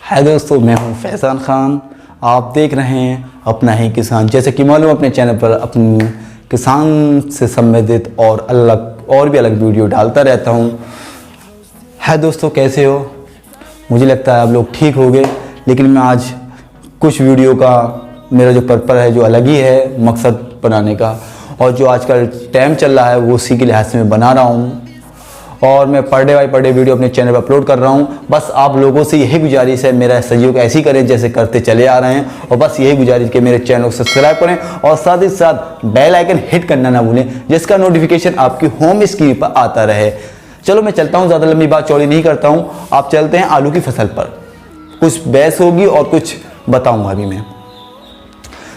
हाय दोस्तों, मैं हूं फैज़ान खान। आप देख रहे हैं अपना ही किसान। जैसे कि मालूम अपने चैनल पर अपनी किसान से संबंधित और भी अलग वीडियो डालता रहता हूं। हाय दोस्तों, कैसे हो? मुझे लगता है आप लोग ठीक होंगे, लेकिन मैं आज कुछ वीडियो का मेरा जो पर्पस है जो अलग ही है, मकसद बनाने का, और जो आजकल टाइम चल रहा है वो उसी के लिहाज से मैं बना रहा हूँ। और मैं per day by per day video अपने चैनल पर अपलोड कर रहा हूँ। बस आप लोगों से यही गुजारिश है, मेरा सहयोग ऐसे ही करें जैसे करते चले आ रहे हैं, और बस यही गुजारिश कि मेरे चैनल को सब्सक्राइब करें और साथ ही साथ बेल आइकन हिट करना ना भूलें, जिसका नोटिफिकेशन आपकी होम स्क्रीन पर आता रहे। चलो मैं चलता हूँ, ज़्यादा लंबी बात चौड़ी नहीं करता हूँ। आप चलते हैं आलू की फसल पर। कुछ बहस होगी और कुछ बताऊँगा अभी मैं।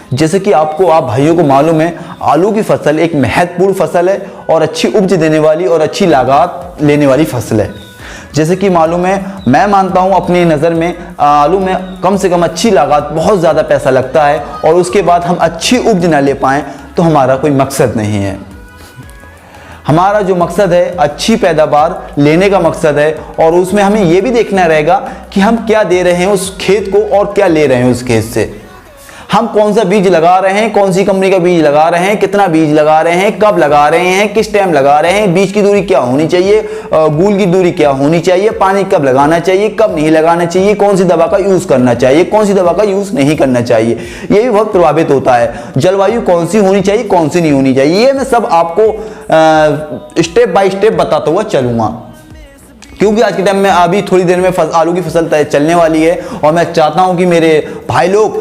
जैसे कि आप भाइयों को मालूम है, आलू की फसल एक महत्वपूर्ण फसल है और अच्छी उपज देने वाली और अच्छी लागत लेने वाली फसल है। जैसे कि मालूम है, मैं मानता हूं अपनी नज़र में आलू में कम से कम अच्छी लागत, बहुत ज़्यादा पैसा लगता है, और उसके बाद हम अच्छी उपज ना ले पाएँ तो हमारा कोई मकसद नहीं है। हमारा जो मकसद है अच्छी पैदावार लेने का मकसद है, और उसमें हमें यह भी देखना रहेगा कि हम क्या दे रहे हैं उस खेत को और क्या ले रहे हैं उस खेत से। हम कौन सा बीज लगा रहे हैं, कौन सी कंपनी का बीज लगा रहे हैं, कितना बीज लगा रहे हैं, कब लगा रहे हैं, किस टाइम लगा रहे हैं, बीज की दूरी क्या होनी चाहिए, गूल की दूरी क्या होनी चाहिए, पानी कब लगाना चाहिए, कब नहीं लगाना चाहिए, कौन सी दवा का यूज करना चाहिए, कौन सी दवा का यूज नहीं करना चाहिए, ये भी बहुत प्रभावित होता है। जलवायु कौन सी होनी चाहिए, कौन सी नहीं होनी चाहिए, ये मैं सब आपको स्टेप बाय स्टेप बताता हुआ चलूंगा, क्योंकि आज के टाइम में अभी थोड़ी देर में आलू की फसल चलने वाली है, और मैं चाहता हूं कि मेरे भाई लोग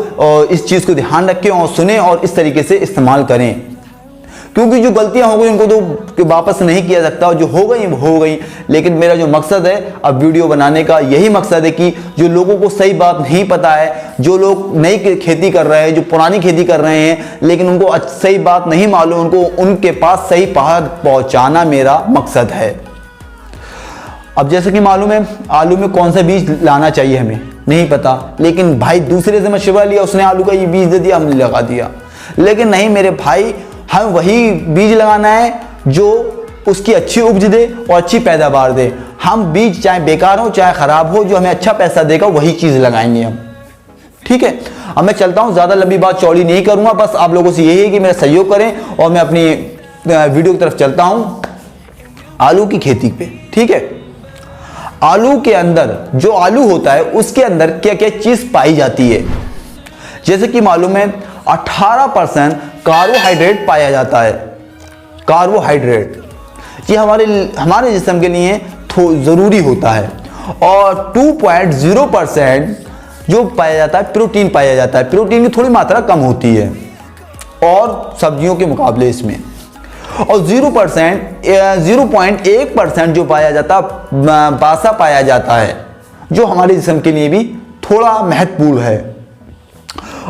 इस चीज़ को ध्यान रखें और सुने और इस तरीके से इस्तेमाल करें, क्योंकि जो गलतियां हो गई उनको तो वापस नहीं किया सकता, और जो हो गई वो हो गई। लेकिन मेरा जो मकसद है अब वीडियो बनाने का यही मकसद है कि जो लोगों को सही बात नहीं पता है, जो लोग नई खेती कर रहे हैं, जो पुरानी खेती कर रहे हैं लेकिन उनको सही बात नहीं मालूम, उनको उनके पास सही बात पहुँचाना मेरा मकसद है। अब जैसे कि मालूम है, आलू में कौन सा बीज लाना चाहिए हमें नहीं पता, लेकिन भाई दूसरे से मशवरा लिया, उसने आलू का ये बीज दे दिया, हमने लगा दिया। लेकिन नहीं मेरे भाई, हम वही बीज लगाना है जो उसकी अच्छी उपज दे और अच्छी पैदावार दे। हम बीज चाहे बेकार हो चाहे खराब हो, जो हमें अच्छा पैसा देगा वही चीज़ लगाएंगे हम, ठीक है। अब मैं चलता हूँ, ज़्यादा लंबी बात चौड़ी नहीं करूँगा, बस आप लोगों से यही है कि मेरा सहयोग करें, और मैं अपनी वीडियो की तरफ चलता हूँ आलू की खेती पे, ठीक है। आलू के अंदर जो आलू होता है उसके अंदर क्या क्या चीज पाई जाती है। जैसे कि मालूम है 18% कार्बोहाइड्रेट पाया जाता है। कार्बोहाइड्रेट ये हमारे जिस्म के लिए जरूरी होता है, और 2.0% जो पाया जाता है प्रोटीन पाया जाता है। प्रोटीन की थोड़ी मात्रा कम होती है और सब्जियों के मुकाबले इसमें, और 0.1% जो पाया जाता बासा पाया जाता है, जो हमारे जिस्म के लिए भी थोड़ा महत्वपूर्ण है,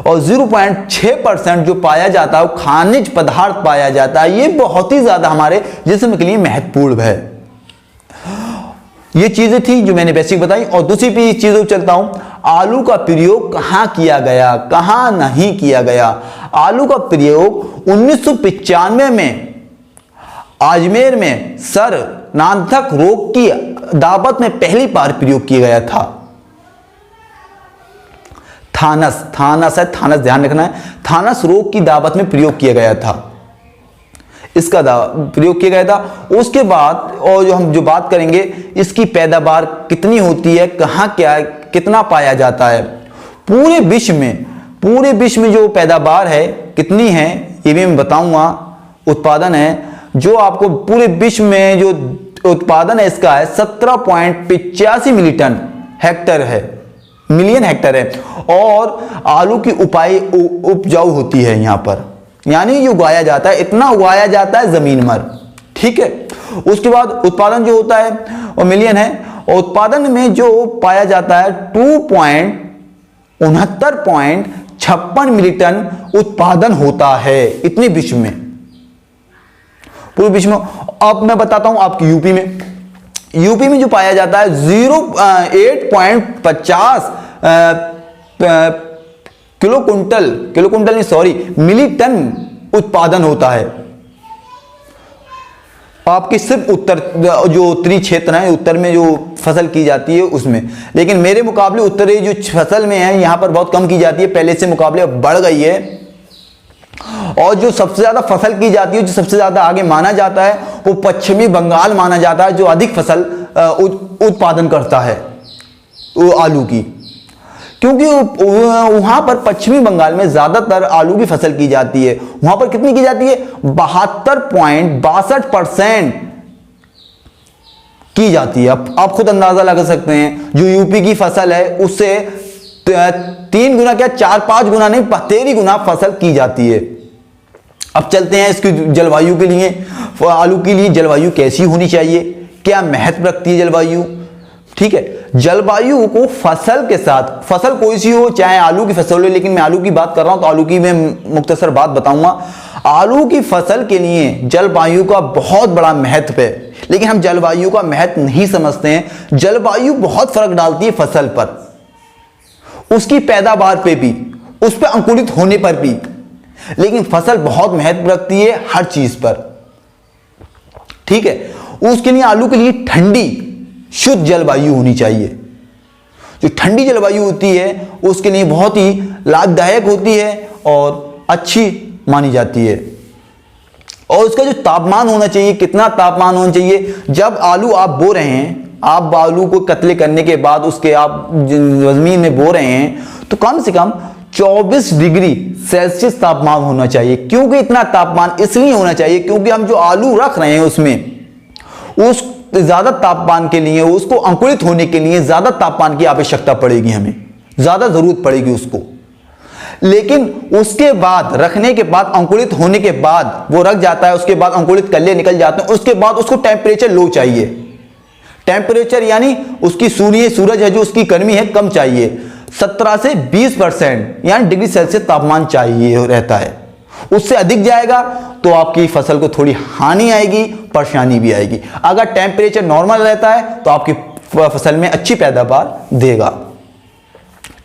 और 0.6% जो पाया जाता है खनिज पदार्थ पाया जाता है, ये बहुत ही ज्यादा हमारे जिस्म के लिए महत्वपूर्ण है। ये चीजें थी जो मैंने बेसिक बताई, और दूसरी भी चीजों चलता हूं, आलू का प्रयोग कहां किया गया, कहां नहीं किया गया। आलू का प्रयोग 1995 में अजमेर में सर नांथक रोग की दावत में पहली बार प्रयोग किया गया था। थानस है, थानस ध्यान रखना है, थानस रोग की दावत में प्रयोग किया गया था, इसका प्रयोग किया गया था। उसके बाद और जो हम बात करेंगे, इसकी पैदावार कितनी होती है, कहाँ क्या कितना पाया जाता है, पूरे विश्व में जो पैदावार है कितनी है ये भी मैं बताऊंगा। उत्पादन है जो आपको पूरे विश्व में जो उत्पादन है इसका है 17.85 मिलियन हेक्टर है, और आलू की उपजाऊ होती है यहाँ पर, यानी ये उगाया जाता है, इतना उगाया जाता है जमीन पर, ठीक है। उसके बाद उत्पादन जो होता है वो मिलियन है, और उत्पादन में जो पाया जाता है 2.69.56 मिलियन उत्पादन होता है इतने विश्व में, पूरे विश्व में। अब मैं बताता हूं आपकी यूपी में जो पाया जाता है 8.50 मिलीटन उत्पादन होता है। आपके सिर्फ उत्तर जो उत्तरी क्षेत्र है, उत्तर में जो फसल की जाती है उसमें, लेकिन मेरे मुकाबले उत्तरी जो फसल में है यहाँ पर बहुत कम की जाती है, पहले से मुकाबले अब बढ़ गई है। और जो सबसे ज़्यादा फसल की जाती है, जो सबसे ज़्यादा आगे माना जाता है, वो पश्चिमी बंगाल माना जाता है, जो अधिक फसल उत्पादन करता है वो आलू की, क्योंकि वहाँ पर पश्चिमी बंगाल में ज़्यादातर आलू की फसल की जाती है। वहाँ पर कितनी की जाती है? 72.62% की जाती है। आप खुद अंदाज़ा लगा सकते हैं, जो यूपी की फसल है उससे 3 गुना क्या 4-5 गुना नहीं 13 गुना फसल की जाती है। अब चलते हैं इसकी जलवायु के लिए। आलू के लिए जलवायु कैसी होनी चाहिए, क्या महत्व रखती है जलवायु? ठीक है, जलवायु को फसल के साथ, फसल कोई सी हो, चाहे आलू की फसल हो, लेकिन मैं आलू की बात कर रहा हूं तो आलू की मैं मुख्तसर बात बताऊंगा। आलू की फसल के लिए जलवायु का बहुत बड़ा महत्व है, लेकिन हम जलवायु का महत्व नहीं समझते हैं। जलवायु बहुत फर्क डालती है फसल पर, उसकी पैदावार पे भी, उस पर अंकुरित होने पर भी, लेकिन फसल बहुत महत्व रखती है हर चीज पर। ठीक है, उसके लिए आलू के लिए ठंडी शुद्ध जलवायु होनी चाहिए। जो ठंडी जलवायु होती है उसके लिए बहुत ही लाभदायक होती है और अच्छी मानी जाती है। और उसका जो तापमान होना चाहिए, कितना तापमान होना चाहिए, जब आलू आप बो रहे हैं, आप आलू को कतले करने के बाद उसके आप जमीन में बो रहे हैं, तो कम से कम 24 डिग्री सेल्सियस तापमान होना चाहिए। क्योंकि इतना तापमान इसलिए होना चाहिए क्योंकि हम जो आलू रख रहे हैं उसमें उस ज्यादा तापमान के लिए, उसको अंकुरित होने के लिए ज्यादा तापमान की आवश्यकता पड़ेगी, हमें ज्यादा जरूरत पड़ेगी उसको। लेकिन उसके बाद, रखने के बाद, अंकुरित होने के बाद वो रख जाता है, उसके बाद अंकुरित कल्ले निकल जाते हैं, उसके बाद उसको टेम्परेचर लो चाहिए। टेम्परेचर यानी उसकी सूरज है जो उसकी गर्मी है कम चाहिए, 17 से 20% यानी डिग्री सेल्सियस तापमान चाहिए रहता है। उससे अधिक जाएगा तो आपकी फसल को थोड़ी हानि आएगी, परेशानी भी आएगी। अगर टेम्परेचर नॉर्मल रहता है तो आपकी फसल में अच्छी पैदावार देगा।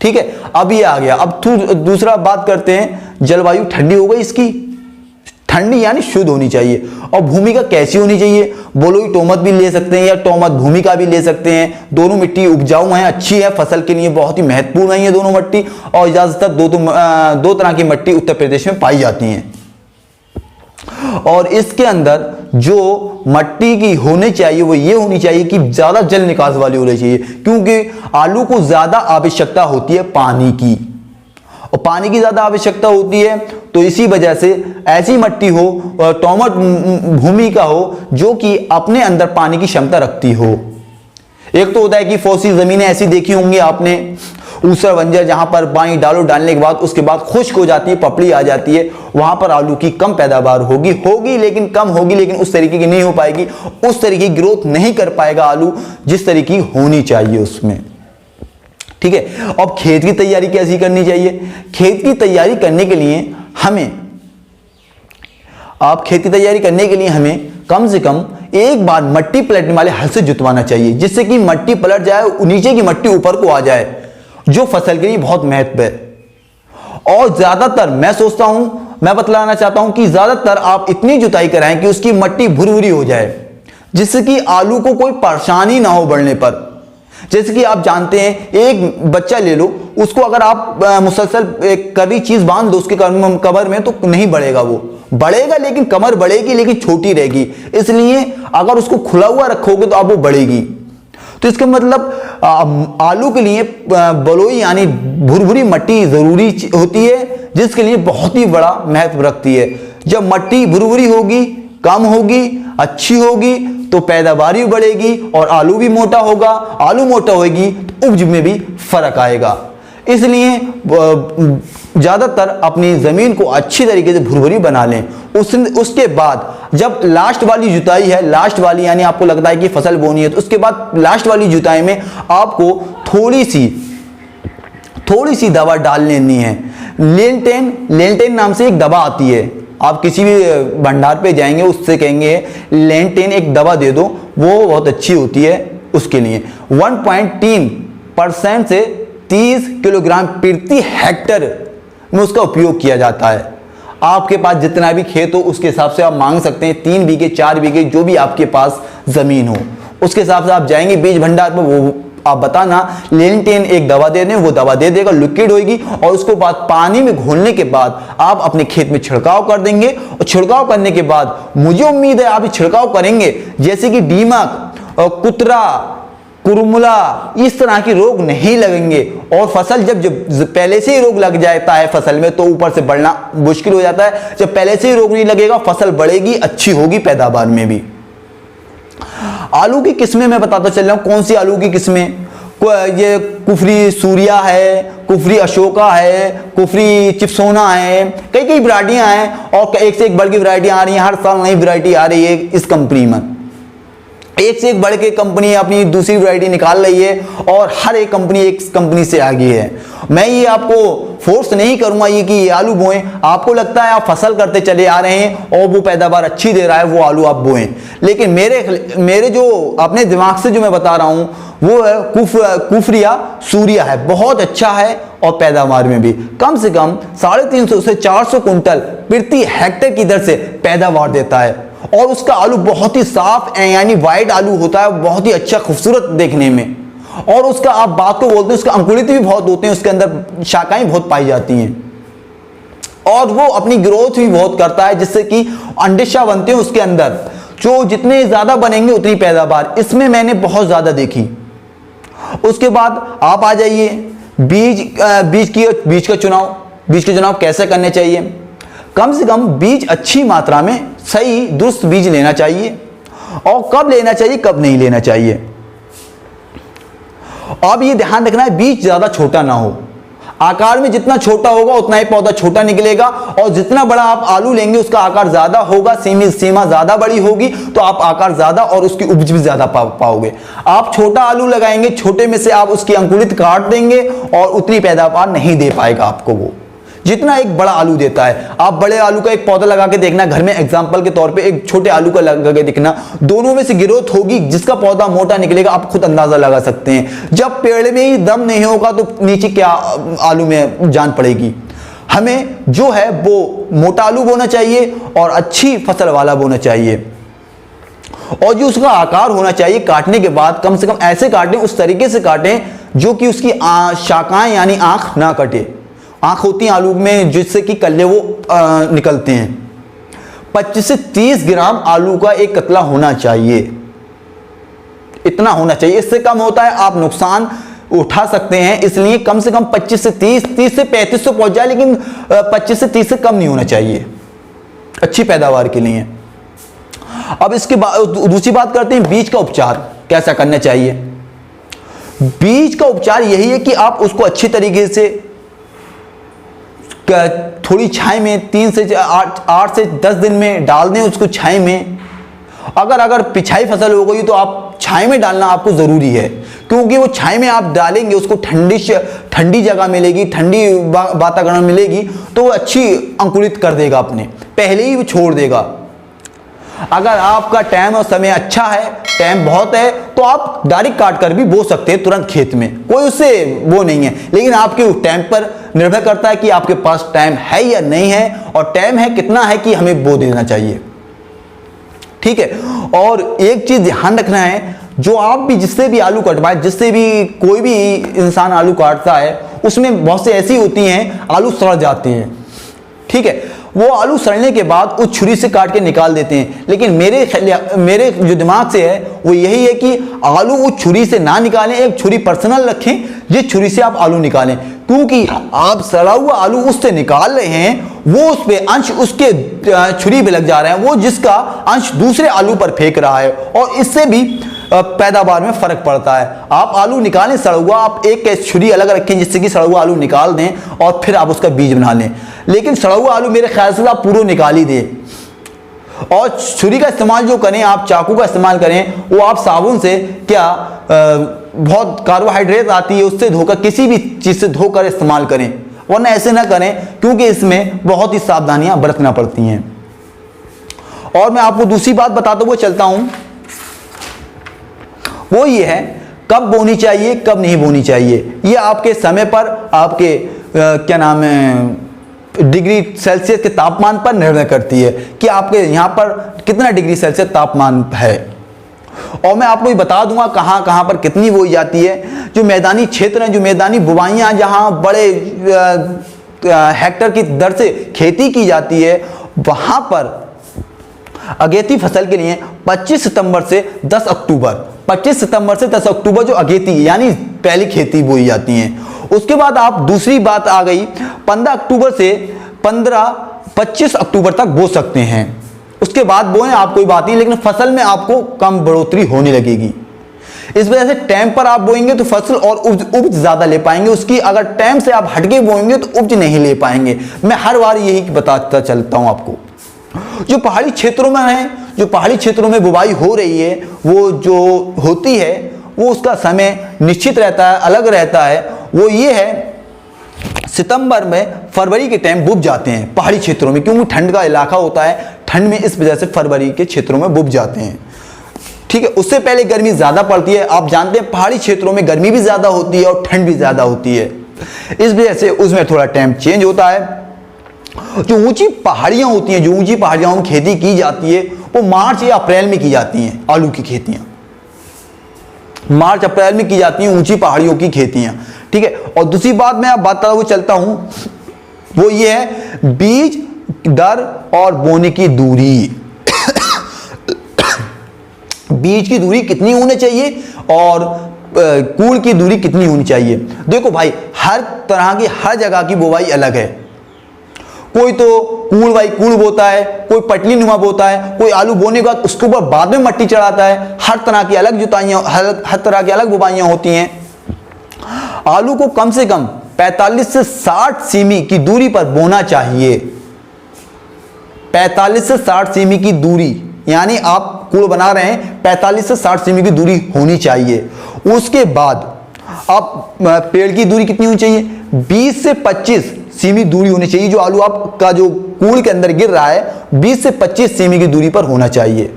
ठीक है, अब ये आ गया। अब दूसरा बात करते हैं, जलवायु ठंडी हो गई इसकी, ठंडी यानी शुद्ध होनी चाहिए। और भूमिका कैसी होनी चाहिए? बलुई टोमत भी ले सकते हैं या टोमत भूमिका भी ले सकते हैं। दोनों मिट्टी उपजाऊ है, अच्छी है, फसल के लिए बहुत ही महत्वपूर्ण है ये दोनों मिट्टी। और ज्यादातर दो तरह की मिट्टी उत्तर प्रदेश में पाई जाती हैं। और इसके अंदर जो मिट्टी की होनी चाहिए वो ये होनी चाहिए कि ज्यादा जल निकास वाली होनी चाहिए, क्योंकि आलू को ज्यादा आवश्यकता होती है पानी की, और पानी की ज्यादा आवश्यकता होती है। तो इसी वजह से ऐसी मिट्टी हो, टोमट भूमिका हो, जो कि अपने अंदर पानी की क्षमता रखती हो। एक तो होता है कि फॉसिल जमीनें ऐसी देखी होंगी आपने, ऊसर बंजर, जहां पर पानी डालने के बाद उसके बाद खुश्क हो जाती है, पपड़ी आ जाती है, वहां पर आलू की कम पैदावार होगी लेकिन कम होगी, लेकिन उस तरीके की नहीं हो पाएगी, उस तरीके की ग्रोथ नहीं कर पाएगा आलू जिस तरीके की होनी चाहिए उसमें। ठीक है, अब खेत की तैयारी कैसी करनी चाहिए? खेत की तैयारी करने के लिए हमें कम से कम एक बार मट्टी पलटने वाले हल से जुतवाना चाहिए, जिससे कि मट्टी पलट जाए, नीचे की मट्टी ऊपर को आ जाए, जो फसल के लिए बहुत महत्व है। और ज्यादातर मैं बतलाना चाहता हूं कि ज्यादातर आप इतनी जुताई कराएं कि उसकी मट्टी भुरभुरी हो जाए, जिससे कि आलू को कोई परेशानी ना हो बढ़ने पर। जैसे कि आप जानते हैं, एक बच्चा ले लो, उसको अगर आप मुसलसल एक कड़ी चीज बांध दो उसके कमर में, तो नहीं बढ़ेगा, वो बढ़ेगा लेकिन कमर बढ़ेगी लेकिन छोटी रहेगी। इसलिए अगर उसको खुला हुआ रखोगे तो अब वो बढ़ेगी। तो इसका मतलब आलू के लिए बलुई यानी भुरभुरी मट्टी जरूरी होती है, जिसके लिए बहुत ही बड़ा महत्व रखती है। जब मट्टी भुरभुरी होगी, कम होगी, अच्छी होगी, तो पैदावार भी बढ़ेगी और आलू भी मोटा होगा। आलू मोटा होगी तो उपज में भी फर्क आएगा। इसलिए ज्यादातर अपनी जमीन को अच्छी तरीके से भुरभुरी बना लें। उसके बाद जब लास्ट वाली जुताई है, लास्ट वाली यानी आपको लगता है कि फसल बोनी है, तो उसके बाद लास्ट वाली जुताई में आपको थोड़ी सी दवा डाल लेनी है। लेंटेन नाम से एक दवा आती है, आप किसी भी भंडार पे जाएंगे उससे कहेंगे लेंटेन एक दवा दे दो, वो बहुत अच्छी होती है उसके लिए। 1.3% से 30 किलोग्राम प्रति हेक्टर में उसका उपयोग किया जाता है। आपके पास जितना भी खेत हो उसके हिसाब से आप मांग सकते हैं, 3 बीघे 4 बीघे जो भी आपके पास जमीन हो उसके हिसाब से आप जाएंगे बीज भंडार पर, वो आप बताना लेंटेन एक दवा दे दें, वो दवा दे देगा, लिक्विड होगी, और उसको बाद पानी में घोलने के बाद आप अपने खेत में छिड़काव कर देंगे। और छिड़काव करने के बाद मुझे उम्मीद है आप छिड़काव करेंगे, जैसे कि दीमक, कुतरा, कुरमुला, इस तरह के रोग नहीं लगेंगे। और फसल जब पहले से ही रोग लग जाता है फसल में तो ऊपर से बढ़ना मुश्किल हो जाता है। जब पहले से ही रोग नहीं लगेगा फसल बढ़ेगी, अच्छी होगी पैदावार में भी। आलू की किस्में मैं बताता चल रहा हूं, कौन सी आलू की किस्में, ये कुफरी सूर्या है, कुफरी अशोका है, कुफरी चिप्सोना है, कई कई वैरायटियां हैं और एक से एक बढ़ की वैरायटियां आ रही हैं। हर साल नई वैरायटी आ रही है इस कंपनी में, एक से एक बढ़ के कंपनी अपनी दूसरी वैरायटी निकाल रही है और हर एक कंपनी से आगे है। मैं ये आपको फोर्स नहीं करूंगा ये कि ये आलू बोएं, आपको लगता है आप फसल करते चले आ रहे हैं और वो पैदावार अच्छी दे रहा है, वो आलू आप बोएं। लेकिन मेरे जो अपने दिमाग से जो मैं बता रहा हूं वो है कुफरिया सूर्या है, बहुत अच्छा है और पैदावार में भी कम से कम 350 से 400 कुंटल प्रति हेक्टेयर की दर से पैदावार देता है। और उसका आलू बहुत ही साफ यानी वाइट आलू होता है, बहुत ही अच्छा खूबसूरत देखने में। और उसका आप बात को बोलते हैं, उसका अंकुरित भी बहुत होते हैं, उसके अंदर शाखाएं बहुत पाई जाती हैं और वो अपनी ग्रोथ भी बहुत करता है, जिससे कि अंडिशा बनते हैं उसके अंदर, जो जितने ज्यादा बनेंगे उतनी पैदावार इसमें मैंने बहुत ज्यादा देखी। उसके बाद आप आ जाइए बीज का चुनाव कैसे करने चाहिए। कम से कम बीज अच्छी मात्रा में सही दुरुस्त बीज लेना चाहिए और कब लेना चाहिए कब नहीं लेना चाहिए। अब ये ध्यान रखना है बीज ज्यादा छोटा ना हो, आकार में जितना छोटा होगा उतना ही पौधा छोटा निकलेगा और जितना बड़ा आप आलू लेंगे उसका आकार ज्यादा होगा, सीमा ज्यादा बड़ी होगी तो आप आकार ज्यादा और उसकी उपज भी ज्यादा पाओगे। आप छोटा आलू लगाएंगे, छोटे में से आप उसकी अंकुरित काट देंगे और उतनी पैदावार नहीं दे पाएगा आपको वो जितना एक बड़ा आलू देता है। आप बड़े आलू का एक पौधा लगा के देखना घर में, एग्जांपल के तौर पे एक छोटे आलू का लगा के देखना, दोनों में से ग्रोथ होगी, जिसका पौधा मोटा निकलेगा आप खुद अंदाजा लगा सकते हैं। जब पेड़ में ही दम नहीं होगा तो नीचे क्या आलू में जान पड़ेगी। हमें जो है वो मोटा आलू बोना चाहिए और अच्छी फसल वाला बोना चाहिए और जो उसका आकार होना चाहिए काटने के बाद कम से कम ऐसे काटें, उस तरीके से काटें जो कि उसकी शाखाएं यानी आंख ना कटे। आंख होती है आलू में जिससे कि कल्ले वो निकलते हैं। 25 से 30 ग्राम आलू का एक कतला होना चाहिए, इतना होना चाहिए। इससे कम होता है आप नुकसान उठा सकते हैं, इसलिए कम से कम 25 से 30 से 35 तो पहुंच जाए, लेकिन 25 से 30 से कम नहीं होना चाहिए अच्छी पैदावार के लिए। अब इसके बाद दूसरी बात करते हैं बीज का उपचार कैसा करना चाहिए। बीज का उपचार यही है कि आप उसको अच्छी तरीके से थोड़ी छाई में 8 से 10 दिन में डाल दें उसको छाई में। अगर पिछाई फसल हो गई तो आप छाई में डालना आपको जरूरी है, क्योंकि वो छाई में आप डालेंगे उसको ठंडी जगह मिलेगी, ठंडी वातावरण मिलेगी तो वो अच्छी अंकुरित कर देगा, अपने पहले ही वो छोड़ देगा। अगर आपका टाइम और समय अच्छा है, टाइम बहुत है, तो आप डायरेक्ट काट कर भी बो सकते हैं तुरंत खेत में, कोई उससे वो नहीं है। लेकिन आपके टाइम पर निर्भर करता है कि आपके पास टाइम है या नहीं है, और टाइम है कितना है कि हमें बो देना चाहिए, ठीक है। और एक चीज ध्यान रखना है, जो आप भी जिससे भी आलू कटवाए, जिससे भी कोई भी इंसान आलू काटता है, उसमें बहुत से ऐसी होती हैं आलू सड़ जाते हैं, ठीक है। वो आलू सड़ने के बाद उस छुरी से काट के निकाल देते हैं, लेकिन मेरे जो दिमाग से है वो यही है कि आलू उस छुरी से ना निकालें, एक छुरी पर्सनल रखें जिस छुरी से आप आलू निकालें, क्योंकि आप सड़ा हुआ आलू उससे निकाल रहे हैं, वो उस पे अंश उसके छुरी पे लग जा रहे हैं, वो जिसका अंश दूसरे आलू पर फेंक रहा है, और इससे भी पैदावार में फर्क पड़ता है। आप आलू निकालें सड़ा हुआ, आप एक छुरी अलग रखें जिससे कि सड़ा हुआ आलू निकाल दें और फिर आप उसका बीज बना लें। लेकिन सड़ा हुआ आलू मेरे ख्याल से आप पूरा निकाल ही दें। और छुरी का इस्तेमाल जो करें, आप चाकू का इस्तेमाल करें, वो आप साबुन से बहुत कार्बोहाइड्रेट आती है उससे धोकर, किसी भी चीज़ से धोकर इस्तेमाल करें, वरना ऐसे ना करें, क्योंकि इसमें बहुत ही सावधानियां बरतना पड़ती हैं। और मैं आपको दूसरी बात बताता हुआ चलता हूं, वो ये है कब बोनी चाहिए कब नहीं बोनी चाहिए। ये आपके समय पर, आपके क्या नाम है, डिग्री सेल्सियस के तापमान पर निर्भर करती है कि आपके यहाँ पर कितना डिग्री सेल्सियस तापमान है। और मैं आपको ये बता दूंगा कहाँ कहाँ पर कितनी बोई जाती है। जो मैदानी क्षेत्र हैं, जो मैदानी बुवाइयाँ जहाँ बड़े हेक्टर की दर से खेती की जाती है, वहाँ पर अगेती फसल के लिए 25 सितंबर से 10 अक्टूबर 25 सितंबर से 10 अक्टूबर जो अगेती यानी पहली खेती बोई जाती हैं। उसके बाद आप दूसरी बात आ गई 15 अक्टूबर से 25 अक्टूबर तक बो सकते हैं। उसके बाद बोएं आप कोई बात नहीं, लेकिन फसल में आपको कम बढ़ोतरी होने लगेगी। इस वजह से टाइम पर आप बोएंगे तो फसल और उपज ज्यादा ले पाएंगे। उसकी अगर टाइम से आप हटके बोएंगे तो उपज नहीं ले पाएंगे। मैं हर बार यही बताता चलता हूं आपको। जो पहाड़ी क्षेत्रों में है, जो पहाड़ी क्षेत्रों में बुवाई हो रही है, वो जो होती है वो उसका समय निश्चित रहता है, अलग रहता है। वो ये है सितंबर में फरवरी के टाइम बुब जाते हैं पहाड़ी क्षेत्रों में, क्योंकि ठंड का इलाका होता है। ठंड में इस वजह से फरवरी के क्षेत्रों में बुब जाते हैं। ठीक है, उससे पहले गर्मी ज्यादा पड़ती है। आप जानते हैं पहाड़ी क्षेत्रों में गर्मी भी ज्यादा होती है और ठंड भी ज्यादा होती है। इस वजह से उसमें थोड़ा टाइम चेंज होता है। जो ऊंची पहाड़ियां होती हैं, जो ऊंची पहाड़ियों में खेती की जाती है, वो मार्च या अप्रैल में की जाती हैं। आलू की खेतियां मार्च अप्रैल में की जाती हैं, ऊंची पहाड़ियों की खेतियां। ठीक है, और दूसरी बात मैं अब बताता हुआ चलता हूं, वो ये है बीज दर और बोने की दूरी। बीज की दूरी कितनी होनी चाहिए और कूल की दूरी कितनी होनी चाहिए। देखो भाई, हर तरह की हर जगह की बुवाई अलग है। कोई तो कूल बाई कूल बोता है, कोई पटली नुमा बोता है, कोई आलू बोने के बाद उसके ऊपर बाद में मट्टी चढ़ाता है। हर तरह की अलग जुताइयां, हर तरह की अलग बुवाइयां होती हैं। आलू को कम से कम 45 से 60 सेमी की दूरी पर बोना चाहिए। 45 से 60 सेमी की दूरी, यानी आप कूड़ बना रहे हैं, 45 से 60 सेमी की दूरी होनी चाहिए। उसके बाद आप पेड़ की दूरी कितनी होनी चाहिए? 20 से 25 सेमी दूरी होनी चाहिए। जो आलू आपका जो कूड़ के अंदर गिर रहा है 20 से 25 सेमी की दूरी पर होना चाहिए।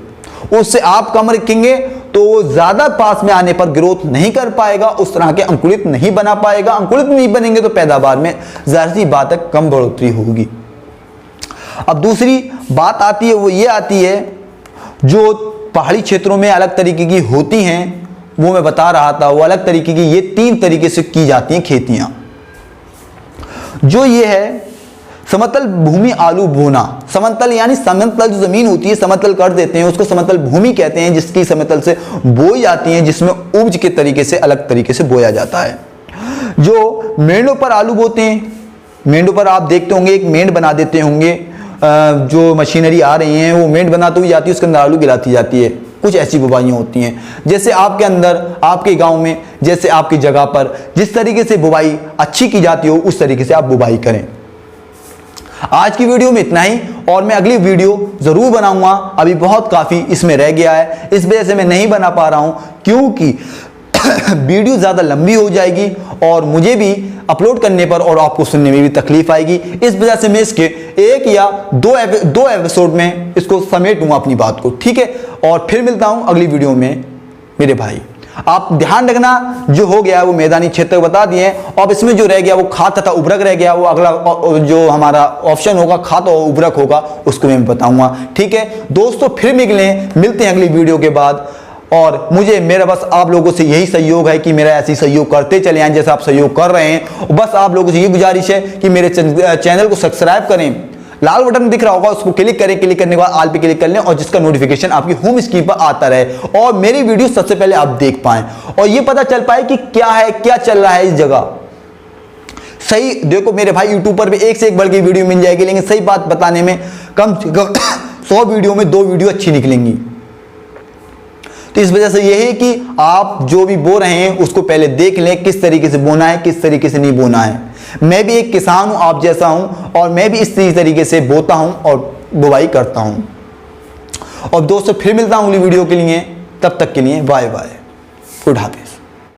उससे आप कम रखेंगे तो वो ज्यादा पास में आने पर ग्रोथ नहीं कर पाएगा, उस तरह के अंकुरित नहीं बना पाएगा। अंकुरित नहीं बनेंगे तो पैदावार में जाहिर सी बात है कम बढ़ोतरी होगी। अब दूसरी बात आती है, वो ये आती है जो पहाड़ी क्षेत्रों में अलग तरीके की होती हैं, वो मैं बता रहा था। वो अलग तरीके की, ये 3 तरीके से की जाती हैं खेतियां। जो ये है समतल भूमि आलू बोना। समतल यानी समतल जो जमीन होती है समतल कर देते हैं, उसको समतल भूमि कहते हैं, जिसकी समतल से बोई जाती है, जिसमें उपज के तरीके से अलग तरीके से बोया जाता है। जो मेंढों पर आलू बोते हैं, मेंढों पर आप देखते होंगे एक मेंढ बना देते होंगे, जो मशीनरी आ रही हैं वो मेंढ बनाती हुई जाती है, उसके अंदर आलू गिराती जाती है। कुछ ऐसी बुवाइयाँ होती हैं। जैसे आपके अंदर, आपके गांव में, जैसे आपकी जगह पर जिस तरीके से बुवाई अच्छी की जाती हो उस तरीके से आप बुवाई करें। आज की वीडियो में इतना ही, और मैं अगली वीडियो जरूर बनाऊंगा। अभी बहुत काफी इसमें रह गया है, इस वजह से मैं नहीं बना पा रहा हूं, क्योंकि वीडियो ज्यादा लंबी हो जाएगी और मुझे भी अपलोड करने पर और आपको सुनने में भी तकलीफ आएगी। इस वजह से मैं इसके 1 या 2 एपिसोड में इसको समेटूंगा अपनी बात को। ठीक है, और फिर मिलता हूं अगली वीडियो में मेरे भाई। आप ध्यान रखना, जो हो गया वो मैदानी क्षेत्र बता दिए, और इसमें जो रह गया वो खाद तथा उर्वरक रह गया, वो अगला जो हमारा ऑप्शन होगा खाद और उर्वरक होगा, उसको मैं बताऊंगा। ठीक है दोस्तों, फिर मिलते हैं अगली वीडियो के बाद। और मेरा बस आप लोगों से यही सहयोग है कि मेरा ऐसी सहयोग करते चले आए जैसा आप सहयोग कर रहे हैं। बस आप लोगों से ये गुजारिश है कि मेरे चैनल को सब्सक्राइब करें। लाल बटन दिख रहा होगा, उसको क्लिक करें, क्लिक करने के बाद ऑल पे क्लिक कर लें, और जिसका नोटिफिकेशन आपकी होम स्क्रीन पर आता रहे और मेरी वीडियो सबसे पहले आप देख पाएं और ये पता चल पाए कि क्या है, क्या चल रहा है इस जगह। सही देखो मेरे भाई, यूट्यूब पर भी एक से एक बढ़ के वीडियो मिल जाएगी, लेकिन सही बात बताने में कम से कम 100 वीडियो में 2 वीडियो अच्छी निकलेंगी। तो इस वजह से यही है कि आप जो भी बो रहे हैं उसको पहले देख लें, किस तरीके से बोना है, किस तरीके से नहीं बोना है। मैं भी एक किसान हूं, आप जैसा हूं, और मैं भी इस तरीके से बोता हूं और बुवाई करता हूं। और दोस्तों फिर मिलता हूं अगली वीडियो के लिए, तब तक के लिए बाय बाय, गुड हाफिज।